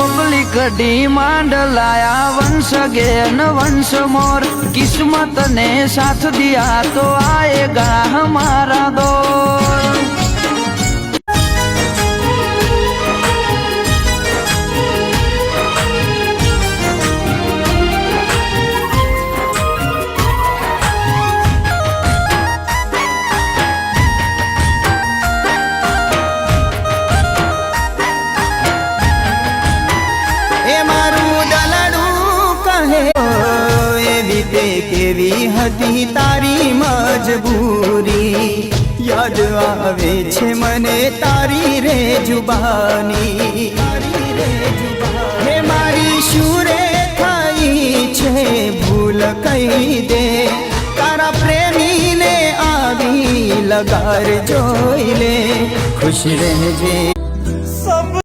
डोकली कड़ी मांडलाया वंश गेन वंश मोर। किस्मत ने साथ दिया तो आएगा हमारा दौर। केवी हती तारी मजबूरी, याद आवे छे मने तारी रे जुबानी। हे मारी शुरे थाई छे भूल कई दे, तारा प्रेमी ने आवी लगार जोई ले। खुश रहजे।